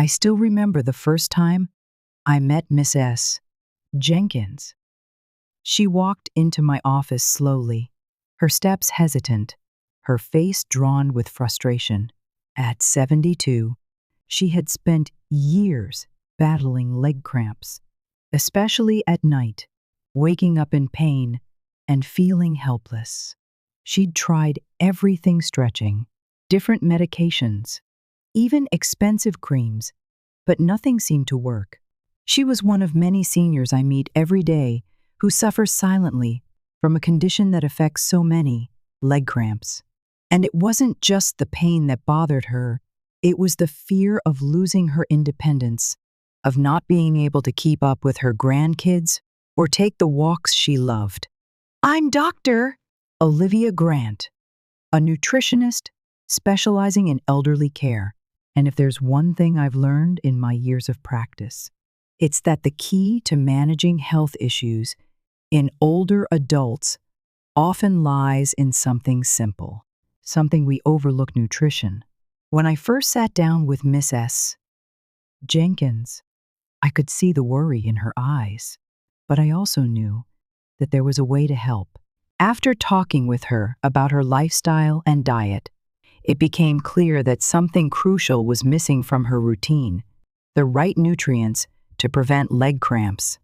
I still remember the first time I met Miss S. Jenkins. She walked into my office slowly, her steps hesitant, her face drawn with frustration. At 72, she had spent years battling leg cramps, especially at night, waking up in pain and feeling helpless. She'd tried everything stretching, different medications, even expensive creams, but nothing seemed to work. She was one of many seniors I meet every day who suffer silently from a condition that affects so many, leg cramps. And it wasn't just the pain that bothered her, it was the fear of losing her independence, of not being able to keep up with her grandkids or take the walks she loved. I'm Dr. Olivia Grant, a nutritionist specializing in elderly care. And if there's one thing I've learned in my years of practice, it's that the key to managing health issues in older adults often lies in something simple, something we overlook: nutrition. When I first sat down with Miss S. Jenkins, I could see the worry in her eyes, but I also knew that there was a way to help. After talking with her about her lifestyle and diet, it became clear that something crucial was missing from her routine: the right nutrients to prevent leg cramps.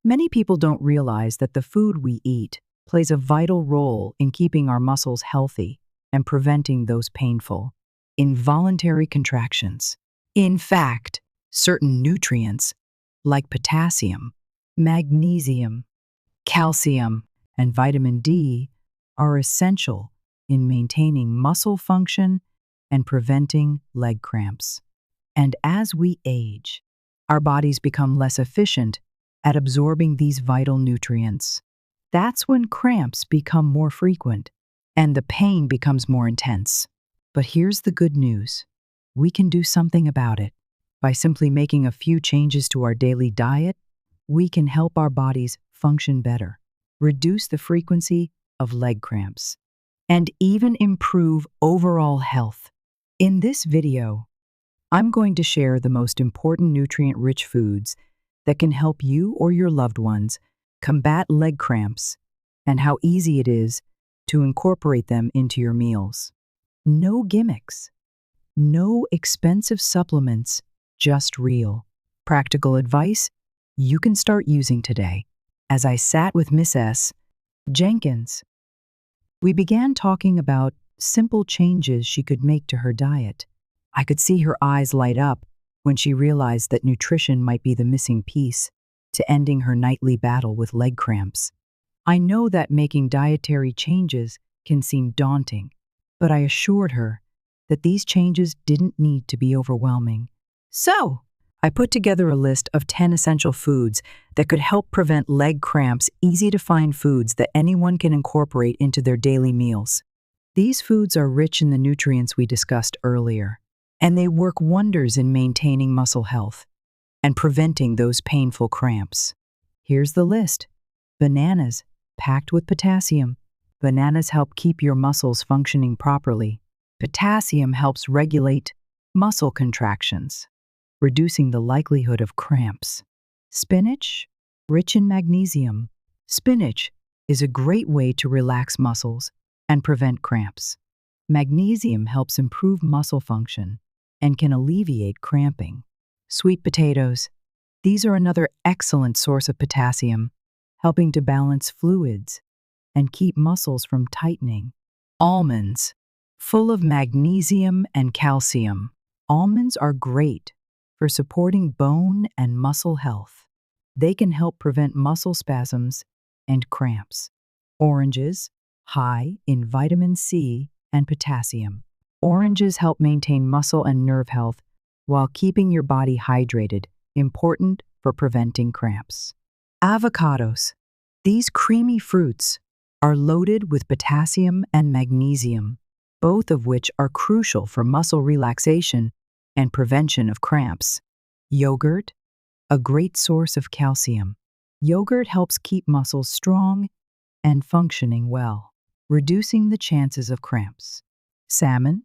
Many people don't realize that the food we eat plays a vital role in keeping our muscles healthy and preventing those painful, involuntary contractions. In fact, certain nutrients like potassium, magnesium, calcium, and vitamin D are essential in maintaining muscle function and preventing leg cramps. And as we age, our bodies become less efficient at absorbing these vital nutrients. That's when cramps become more frequent and the pain becomes more intense. But here's the good news: we can do something about it. By simply making a few changes to our daily diet, we can help our bodies function better, reduce the frequency of leg cramps, and even improve overall health. In this video, I'm going to share the most important nutrient-rich foods that can help you or your loved ones combat leg cramps and how easy it is to incorporate them into your meals. No gimmicks, no expensive supplements, just real, practical advice you can start using today. As I sat with Miss S. Jenkins, we began talking about simple changes she could make to her diet. I could see her eyes light up when she realized that nutrition might be the missing piece to ending her nightly battle with leg cramps. I know that making dietary changes can seem daunting, but I assured her that these changes didn't need to be overwhelming. So, I put together a list of 10 essential foods that could help prevent leg cramps, easy-to-find foods that anyone can incorporate into their daily meals. These foods are rich in the nutrients we discussed earlier, and they work wonders in maintaining muscle health and preventing those painful cramps. Here's the list. Bananas, packed with potassium. Bananas help keep your muscles functioning properly. Potassium helps regulate muscle contractions, reducing the likelihood of cramps. Spinach, rich in magnesium. Spinach is a great way to relax muscles and prevent cramps. Magnesium helps improve muscle function and can alleviate cramping. Sweet potatoes. These are another excellent source of potassium, helping to balance fluids and keep muscles from tightening. Almonds, full of magnesium and calcium. Almonds are great for supporting bone and muscle health. They can help prevent muscle spasms and cramps. Oranges, high in vitamin C and potassium. Oranges help maintain muscle and nerve health while keeping your body hydrated, important for preventing cramps. Avocados. These creamy fruits are loaded with potassium and magnesium, both of which are crucial for muscle relaxation and prevention of cramps. Yogurt, a great source of calcium. Yogurt helps keep muscles strong and functioning well, reducing the chances of cramps. Salmon,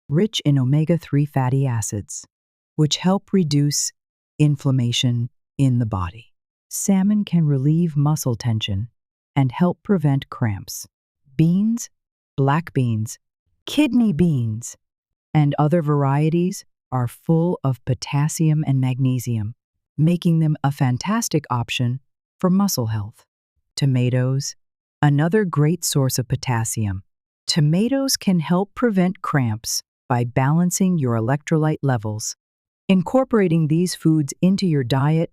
rich in omega-3 fatty acids. which help reduce inflammation in the body. Salmon can relieve muscle tension and help prevent cramps. Beans, black beans, kidney beans, and other varieties are full of potassium and magnesium, making them a fantastic option for muscle health. Tomatoes, another great source of potassium. Tomatoes can help prevent cramps by balancing your electrolyte levels. Incorporating these foods into your diet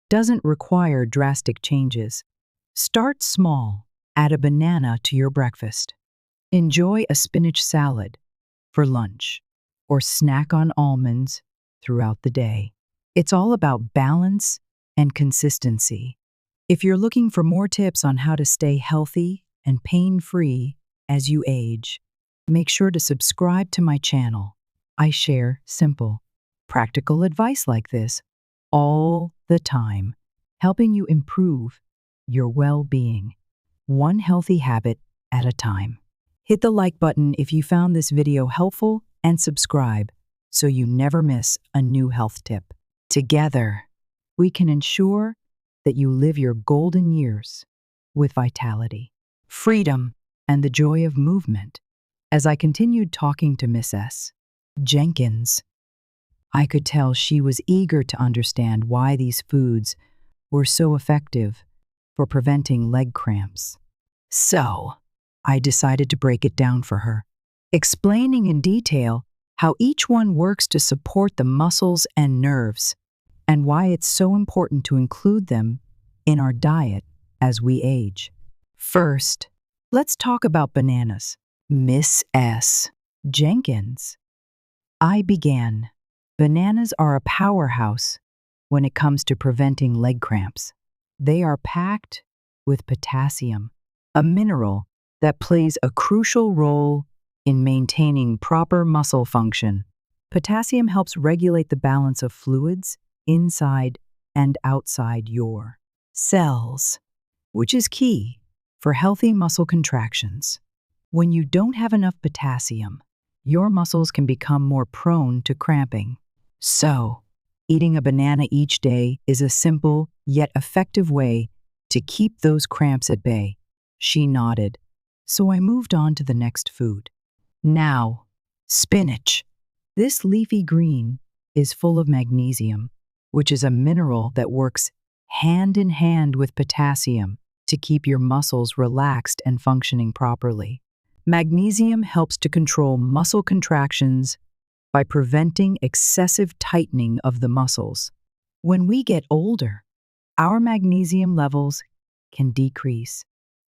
doesn't require drastic changes. Start small. Add a banana to your breakfast. Enjoy a spinach salad for lunch, or snack on almonds throughout the day. It's all about balance and consistency. If you're looking for more tips on how to stay healthy and pain-free as you age, make sure to subscribe to my channel. I share simple, practical advice like this all the time, helping you improve your well-being, one healthy habit at a time. Hit the like button if you found this video helpful and subscribe so you never miss a new health tip. Together, we can ensure that you live your golden years with vitality, freedom, and the joy of movement. As I continued talking to Miss S. Jenkins, I could tell she was eager to understand why these foods were so effective for preventing leg cramps. So, I decided to break it down for her, explaining in detail how each one works to support the muscles and nerves, and why it's so important to include them in our diet as we age. First, let's talk about bananas. Miss S. Jenkins. I began. Bananas are a powerhouse when it comes to preventing leg cramps. They are packed with potassium, a mineral that plays a crucial role in maintaining proper muscle function. Potassium helps regulate the balance of fluids inside and outside your cells, which is key for healthy muscle contractions. When you don't have enough potassium, your muscles can become more prone to cramping. So, eating a banana each day is a simple yet effective way to keep those cramps at bay. She nodded, so I moved on to the next food. Now, spinach. This leafy green is full of magnesium, which is a mineral that works hand in hand with potassium to keep your muscles relaxed and functioning properly. Magnesium helps to control muscle contractions by preventing excessive tightening of the muscles. When we get older, our magnesium levels can decrease,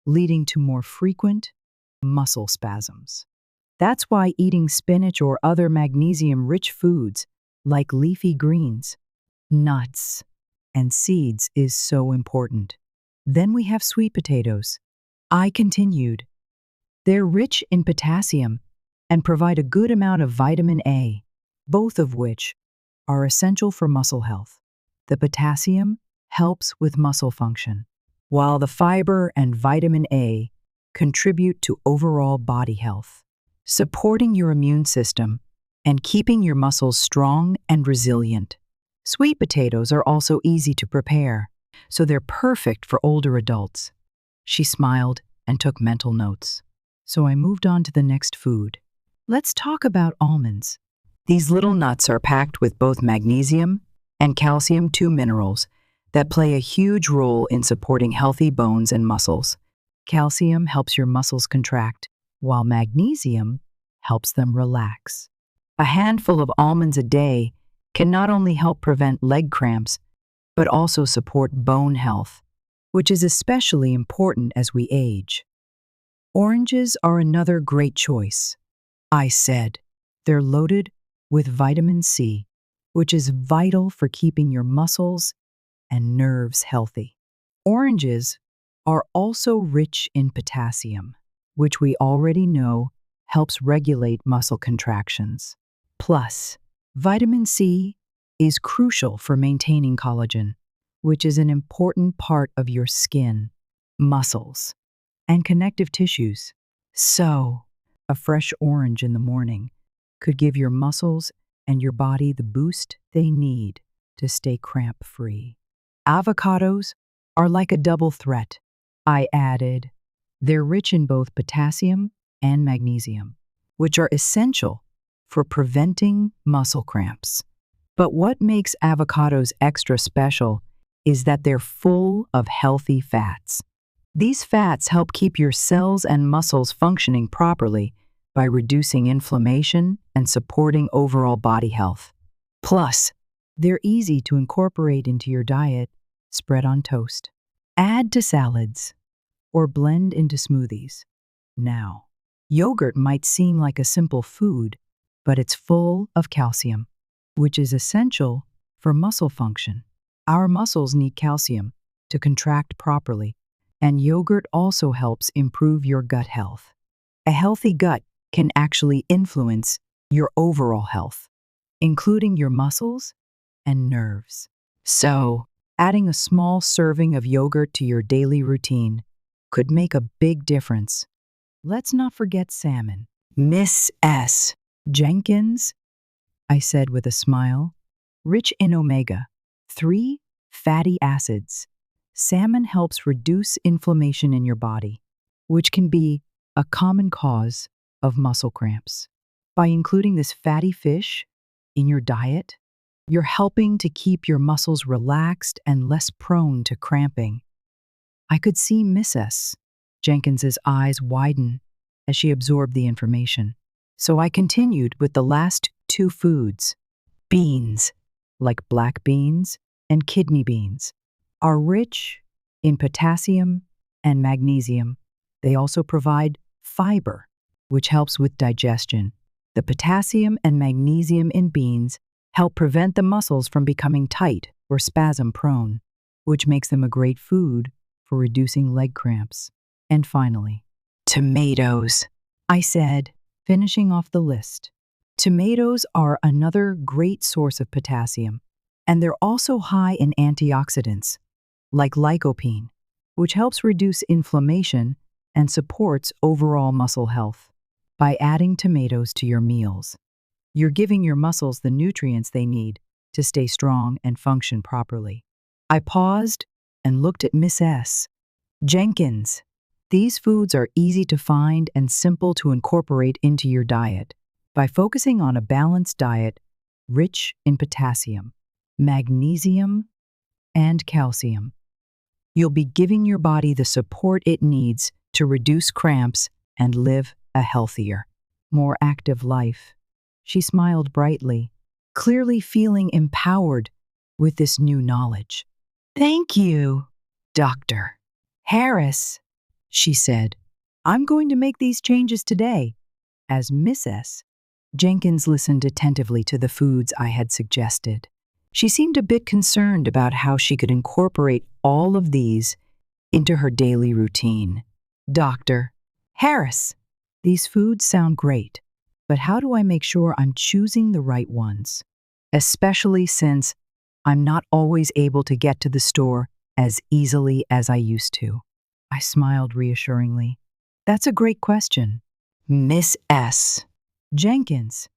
leading to more frequent muscle spasms. That's why eating spinach or other magnesium-rich foods like leafy greens, nuts, and seeds is so important. Then we have sweet potatoes. I continued. They're rich in potassium and provide a good amount of vitamin A, both of which are essential for muscle health. The potassium helps with muscle function, while the fiber and vitamin A contribute to overall body health, supporting your immune system and keeping your muscles strong and resilient. Sweet potatoes are also easy to prepare, so they're perfect for older adults. She smiled and took mental notes. So I moved on to the next food. Let's talk about almonds. These little nuts are packed with both magnesium and calcium, two minerals that play a huge role in supporting healthy bones and muscles. Calcium helps your muscles contract, while magnesium helps them relax. A handful of almonds a day can not only help prevent leg cramps, but also support bone health, which is especially important as we age. Oranges are another great choice. I said, they're loaded with vitamin C, which is vital for keeping your muscles and nerves healthy. Oranges are also rich in potassium, which we already know helps regulate muscle contractions. Plus, vitamin C is crucial for maintaining collagen, which is an important part of your skin, muscles, and connective tissues. So, a fresh orange in the morning could give your muscles and your body the boost they need to stay cramp-free. Avocados are like a double threat, I added. They're rich in both potassium and magnesium, which are essential for preventing muscle cramps. But what makes avocados extra special is that they're full of healthy fats. These fats help keep your cells and muscles functioning properly by reducing inflammation and supporting overall body health. Plus, they're easy to incorporate into your diet, spread on toast, add to salads, or blend into smoothies. Now, yogurt might seem like a simple food, but it's full of calcium, which is essential for muscle function. Our muscles need calcium to contract properly, and yogurt also helps improve your gut health. A healthy gut can actually influence your overall health, including your muscles and nerves. So, adding a small serving of yogurt to your daily routine could make a big difference. Let's not forget salmon. Miss S. Jenkins, I said with a smile, rich in omega-3 fatty acids. Salmon helps reduce inflammation in your body, which can be a common cause of muscle cramps. By including this fatty fish in your diet, you're helping to keep your muscles relaxed and less prone to cramping. I could see Mrs. Jenkins's eyes widen as she absorbed the information. So I continued with the last two foods. Beans, like black beans and kidney beans, are rich in potassium and magnesium. They also provide fiber, which helps with digestion. The potassium and magnesium in beans help prevent the muscles from becoming tight or spasm-prone, which makes them a great food for reducing leg cramps. And finally, tomatoes, I said, finishing off the list. Tomatoes are another great source of potassium, and they're also high in antioxidants, like lycopene, which helps reduce inflammation and supports overall muscle health. By adding tomatoes to your meals, you're giving your muscles the nutrients they need to stay strong and function properly. I paused and looked at Miss S. Jenkins. These foods are easy to find and simple to incorporate into your diet. By focusing on a balanced diet rich in potassium, magnesium, and calcium, you'll be giving your body the support it needs to reduce cramps and live a healthier, more active life. She smiled brightly, clearly feeling empowered with this new knowledge. Thank you, Dr. Harris, she said. I'm going to make these changes today. As Mrs. Jenkins listened attentively to the foods I had suggested, she seemed a bit concerned about how she could incorporate all of these into her daily routine. Dr. Harris, these foods sound great, but how do I make sure I'm choosing the right ones? Especially since I'm not always able to get to the store as easily as I used to. I smiled reassuringly. That's a great question, Miss S. Jenkins.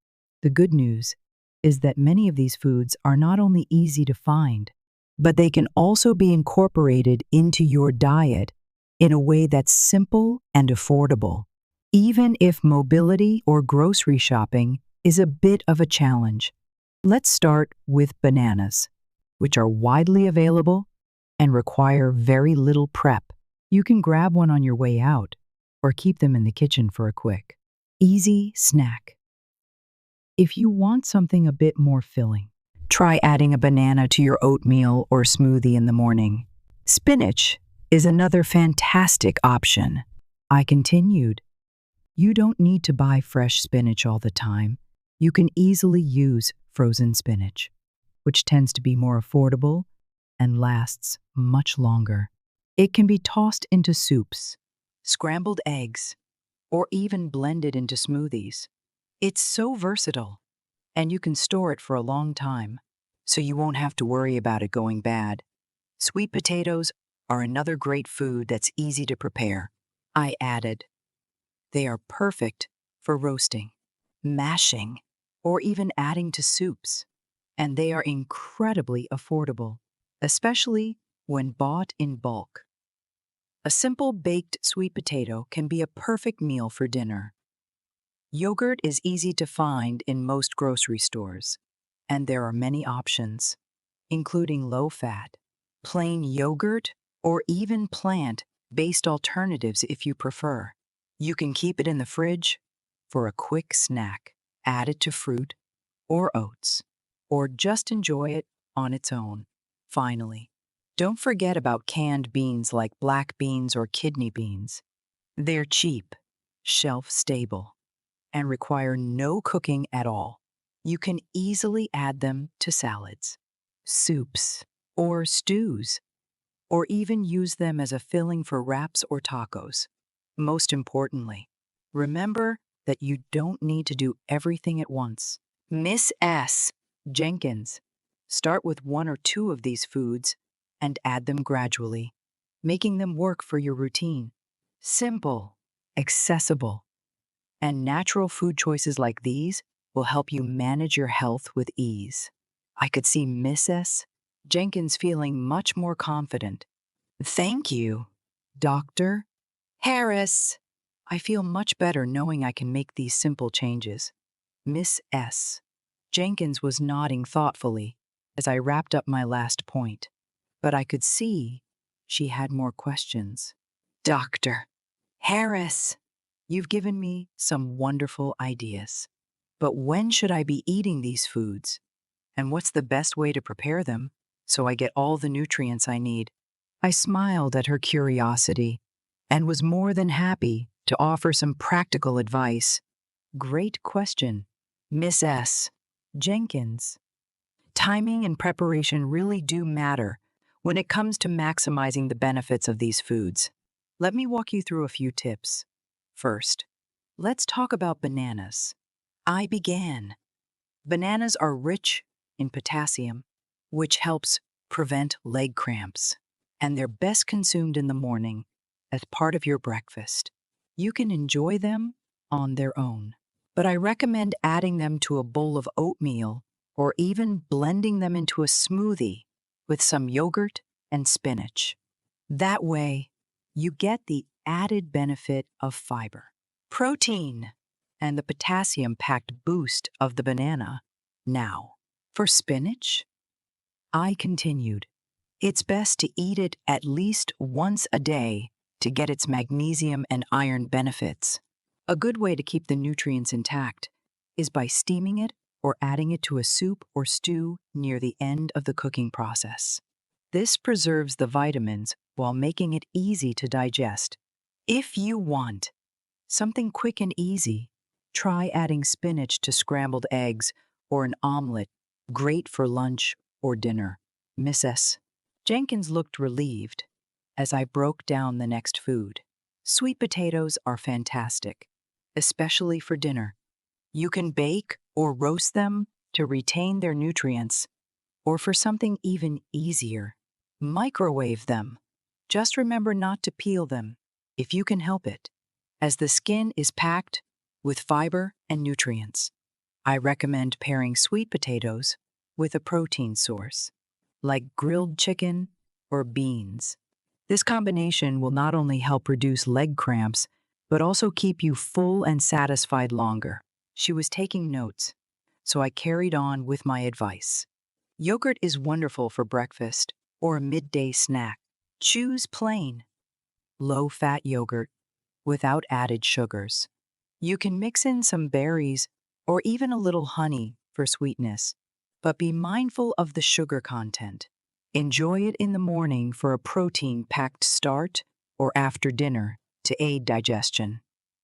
The good news is that many of these foods are not only easy to find, but they can also be incorporated into your diet in a way that's simple and affordable, even if mobility or grocery shopping is a bit of a challenge. Let's start with bananas, which are widely available and require very little prep. You can grab one on your way out or keep them in the kitchen for a quick, easy snack. If you want something a bit more filling, try adding a banana to your oatmeal or smoothie in the morning. Spinach is another fantastic option. I continued. You don't need to buy fresh spinach all the time. You can easily use frozen spinach, which tends to be more affordable and lasts much longer. It can be tossed into soups, scrambled eggs, or even blended into smoothies. It's so versatile, and you can store it for a long time, so you won't have to worry about it going bad. Sweet potatoes are another great food that's easy to prepare, I added. They are perfect for roasting, mashing, or even adding to soups. And they are incredibly affordable, especially when bought in bulk. A simple baked sweet potato can be a perfect meal for dinner. Yogurt is easy to find in most grocery stores, and there are many options, including low-fat, plain yogurt, or even plant-based alternatives if you prefer. You can keep it in the fridge for a quick snack, add it to fruit or oats, or just enjoy it on its own. Finally, don't forget about canned beans like black beans or kidney beans. They're cheap, shelf-stable, and require no cooking at all. You can easily add them to salads, soups, or stews, or even use them as a filling for wraps or tacos. Most importantly, remember that you don't need to do everything at once. Miss S. Jenkins, start with 1 or 2 of these foods and add them gradually, making them work for your routine. Simple, accessible, and natural food choices like these will help you manage your health with ease. I could see Mrs. Jenkins feeling much more confident. Thank you, Dr. Harris. I feel much better knowing I can make these simple changes. Miss S. Jenkins was nodding thoughtfully as I wrapped up my last point, but I could see she had more questions. Dr. Harris, you've given me some wonderful ideas. But when should I be eating these foods? And what's the best way to prepare them so I get all the nutrients I need? I smiled at her curiosity and was more than happy to offer some practical advice. Great question, Miss S. Jenkins. Timing and preparation really do matter when it comes to maximizing the benefits of these foods. Let me walk you through a few tips. First, let's talk about bananas. Bananas are rich in potassium, which helps prevent leg cramps, and they're best consumed in the morning as part of your breakfast. You can enjoy them on their own, but I recommend adding them to a bowl of oatmeal or even blending them into a smoothie with some yogurt and spinach. That way, you get the added benefit of fiber, protein, and the potassium-packed boost of the banana. Now, for spinach, I continued. It's best to eat it at least once a day to get its magnesium and iron benefits. A good way to keep the nutrients intact is by steaming it or adding it to a soup or stew near the end of the cooking process. This preserves the vitamins while making it easy to digest. If you want something quick and easy, try adding spinach to scrambled eggs or an omelet, great for lunch or dinner. Mrs. Jenkins looked relieved as I broke down the next food. Sweet potatoes are fantastic, especially for dinner. You can bake or roast them to retain their nutrients, or for something even easier, microwave them. Just remember not to peel them, if you can help it, as the skin is packed with fiber and nutrients. I recommend pairing sweet potatoes with a protein source, like grilled chicken or beans. This combination will not only help reduce leg cramps, but also keep you full and satisfied longer. She was taking notes, so I carried on with my advice. Yogurt is wonderful for breakfast or a midday snack. Choose plain, low-fat yogurt without added sugars. You can mix in some berries or even a little honey for sweetness, but be mindful of the sugar content. Enjoy it in the morning for a protein-packed start or after dinner to aid digestion.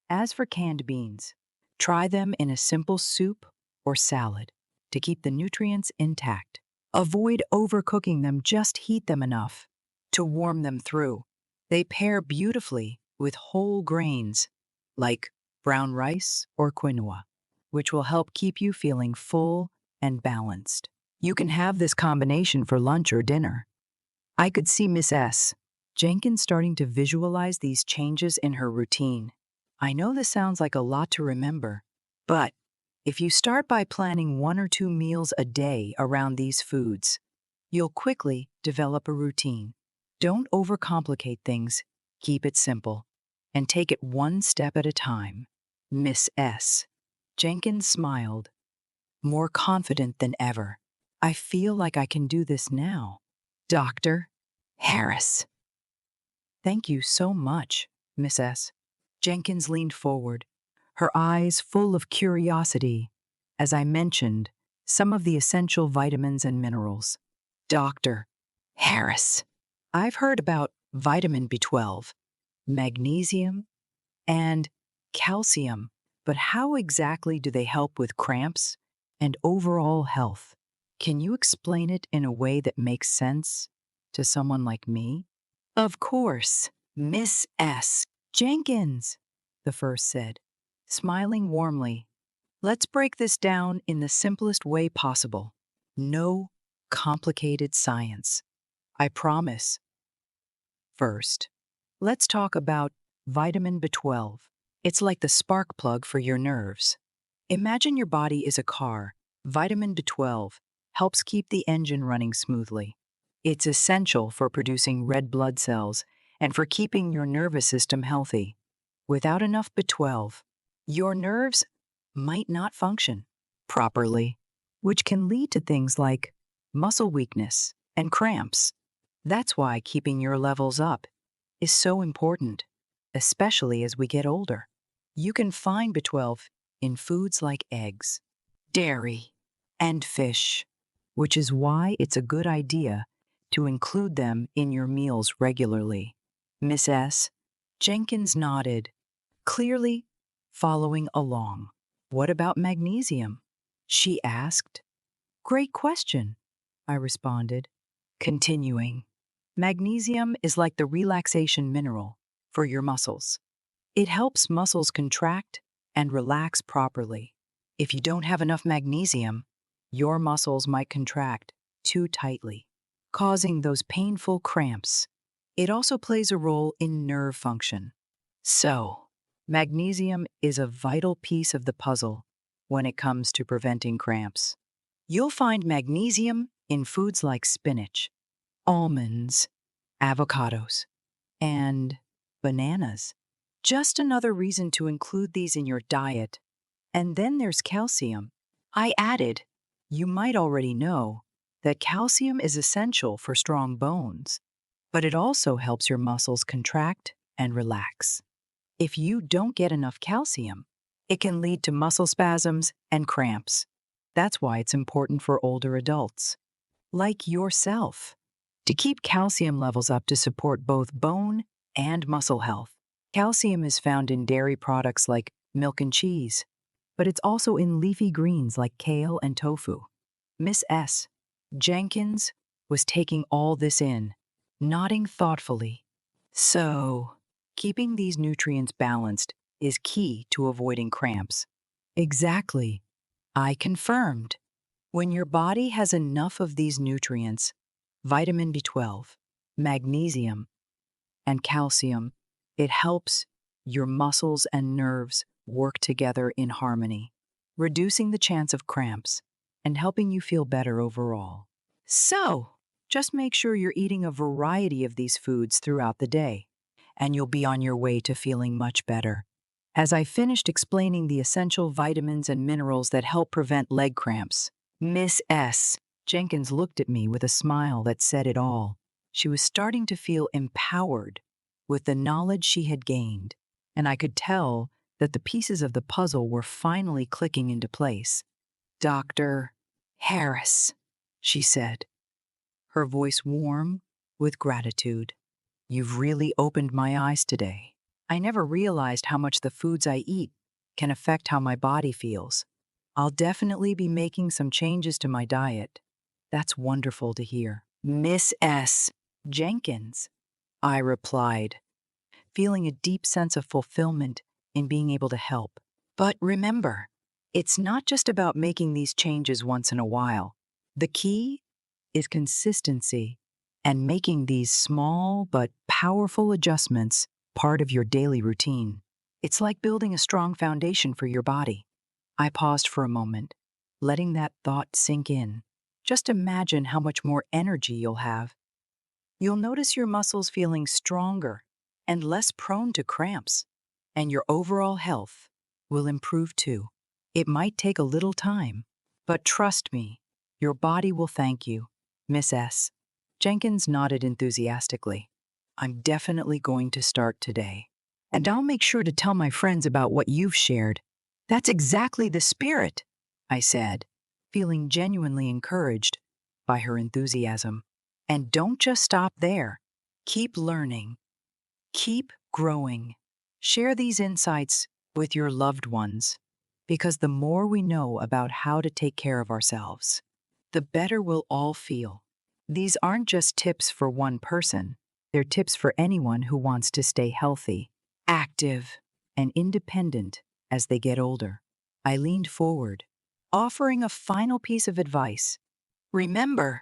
As for canned beans, try them in a simple soup or salad to keep the nutrients intact. Avoid overcooking them, just heat them enough to warm them through. They pair beautifully with whole grains like brown rice or quinoa, which will help keep you feeling full and balanced. You can have this combination for lunch or dinner. I could see Miss S. Jenkins starting to visualize these changes in her routine. I know this sounds like a lot to remember, but If you start by planning 1 or 2 meals a day around these foods, you'll quickly develop a routine. Don't overcomplicate things, keep it simple, and take it one step at a time. Miss S. Jenkins smiled, more confident than ever. I feel like I can do this now. Dr. Harris. Thank you so much, Miss S. Jenkins leaned forward, her eyes full of curiosity, as I mentioned some of the essential vitamins and minerals. Dr. Harris. I've heard about vitamin B12, magnesium, and calcium, but how exactly do they help with cramps and overall health? Can you explain it in a way that makes sense to someone like me? Of course, Miss S. Jenkins, the first said, smiling warmly. Let's break this down in the simplest way possible. No complicated science. I promise. First, let's talk about vitamin B12. It's like the spark plug for your nerves. Imagine your body is a car. Vitamin B12 helps keep the engine running smoothly. It's essential for producing red blood cells and for keeping your nervous system healthy. Without enough B12, your nerves might not function properly, which can lead to things like muscle weakness and cramps. That's why keeping your levels up is so important, especially as we get older. You can find B12 in foods like eggs, dairy, and fish, which is why it's a good idea to include them in your meals regularly. Miss S. Jenkins nodded, clearly following along. What about magnesium? She asked. Great question, I responded, continuing. Magnesium is like the relaxation mineral for your muscles. It helps muscles contract and relax properly. If you don't have enough magnesium, your muscles might contract too tightly, causing those painful cramps. It also plays a role in nerve function. So, magnesium is a vital piece of the puzzle when it comes to preventing cramps. You'll find magnesium in foods like spinach, almonds, avocados, and bananas. Just another reason to include these in your diet. And then there's calcium. I added, you might already know that calcium is essential for strong bones, but it also helps your muscles contract and relax. If you don't get enough calcium, it can lead to muscle spasms and cramps. That's why it's important for older adults, like yourself, to keep calcium levels up to support both bone and muscle health. Calcium is found in dairy products like milk and cheese, but it's also in leafy greens like kale and tofu. Miss S. Jenkins was taking all this in, nodding thoughtfully. So, keeping these nutrients balanced is key to avoiding cramps. Exactly. I confirmed. When your body has enough of these nutrients, vitamin B12, magnesium, and calcium, it helps your muscles and nerves work together in harmony, reducing the chance of cramps and helping you feel better overall. So, just make sure you're eating a variety of these foods throughout the day, and you'll be on your way to feeling much better. As I finished explaining the essential vitamins and minerals that help prevent leg cramps, Miss S. Jenkins looked at me with a smile that said it all. She was starting to feel empowered with the knowledge she had gained, and I could tell that the pieces of the puzzle were finally clicking into place. Dr. Harris, she said, her voice warm with gratitude. You've really opened my eyes today. I never realized how much the foods I eat can affect how my body feels. I'll definitely be making some changes to my diet. That's wonderful to hear. Miss S. Jenkins, I replied, feeling a deep sense of fulfillment in being able to help. But remember, it's not just about making these changes once in a while. The key is consistency and making these small but powerful adjustments part of your daily routine. It's like building a strong foundation for your body. I paused for a moment, letting that thought sink in. Just imagine how much more energy you'll have. You'll notice your muscles feeling stronger and less prone to cramps, and your overall health will improve too. It might take a little time, but trust me, your body will thank you, Miss S. Jenkins nodded enthusiastically. I'm definitely going to start today. And I'll make sure to tell my friends about what you've shared. That's exactly the spirit, I said, feeling genuinely encouraged by her enthusiasm. And don't just stop there. Keep learning. Keep growing. Share these insights with your loved ones, because the more we know about how to take care of ourselves, the better we'll all feel. These aren't just tips for one person, they're tips for anyone who wants to stay healthy, active, and independent as they get older. I leaned forward, offering a final piece of advice. Remember,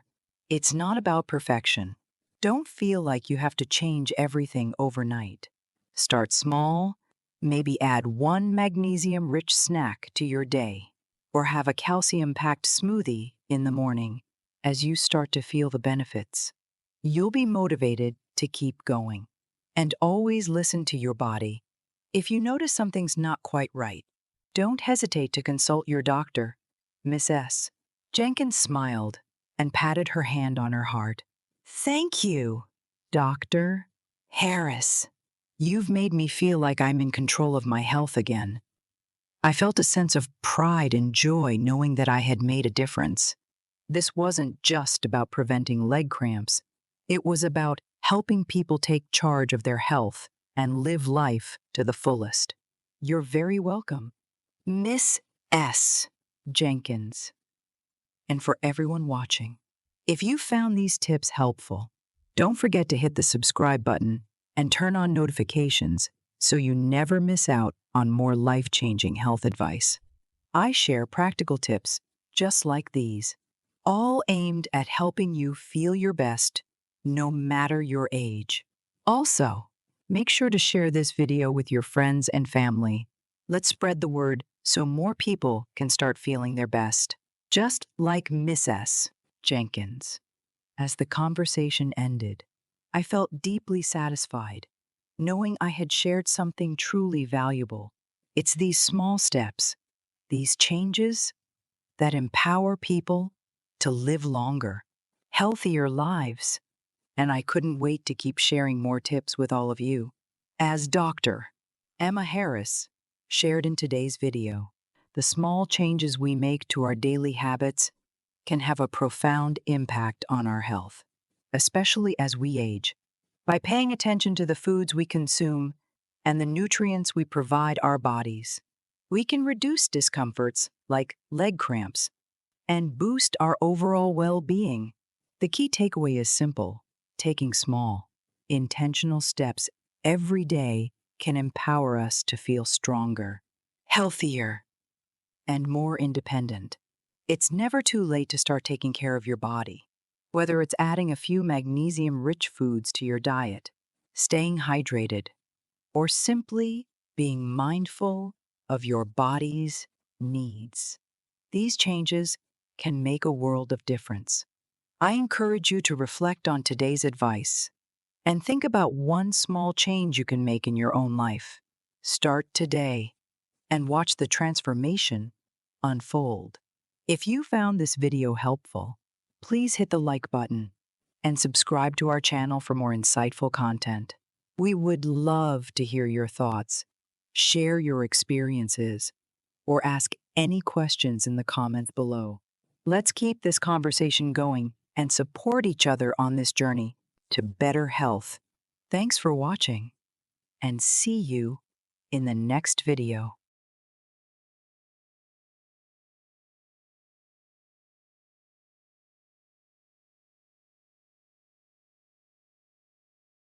it's not about perfection. Don't feel like you have to change everything overnight. Start small, maybe add one magnesium-rich snack to your day, or have a calcium-packed smoothie in the morning. As you start to feel the benefits, you'll be motivated to keep going. And always listen to your body. If you notice something's not quite right, don't hesitate to consult your doctor, Miss S. Jenkins smiled and patted her hand on her heart. Thank you, Dr. Harris. You've made me feel like I'm in control of my health again. I felt a sense of pride and joy knowing that I had made a difference. This wasn't just about preventing leg cramps. It was about helping people take charge of their health and live life to the fullest. You're very welcome, Miss S. Jenkins. And for everyone watching, if you found these tips helpful, don't forget to hit the subscribe button and turn on notifications so you never miss out on more life-changing health advice. I share practical tips just like these, all aimed at helping you feel your best no matter your age. Also, make sure to share this video with your friends and family. Let's spread the word so more people can start feeling their best. Just like Miss S. Jenkins. As the conversation ended, I felt deeply satisfied, knowing I had shared something truly valuable. It's these small steps, these changes, that empower people to live longer, healthier lives. And I couldn't wait to keep sharing more tips with all of you. As Dr. Emma Harris shared in today's video, the small changes we make to our daily habits can have a profound impact on our health, especially as we age. By paying attention to the foods we consume and the nutrients we provide our bodies, we can reduce discomforts like leg cramps and boost our overall well-being. The key takeaway is simple. Taking small, intentional steps every day can empower us to feel stronger, healthier, and more independent. It's never too late to start taking care of your body. Whether it's adding a few magnesium-rich foods to your diet, staying hydrated, or simply being mindful of your body's needs. These changes can make a world of difference. I encourage you to reflect on today's advice and think about one small change you can make in your own life. Start today and watch the transformation unfold. If you found this video helpful, please hit the like button and subscribe to our channel for more insightful content. We would love to hear your thoughts, share your experiences, or ask any questions in the comments below. Let's keep this conversation going and support each other on this journey to better health. Thanks for watching, and see you in the next video.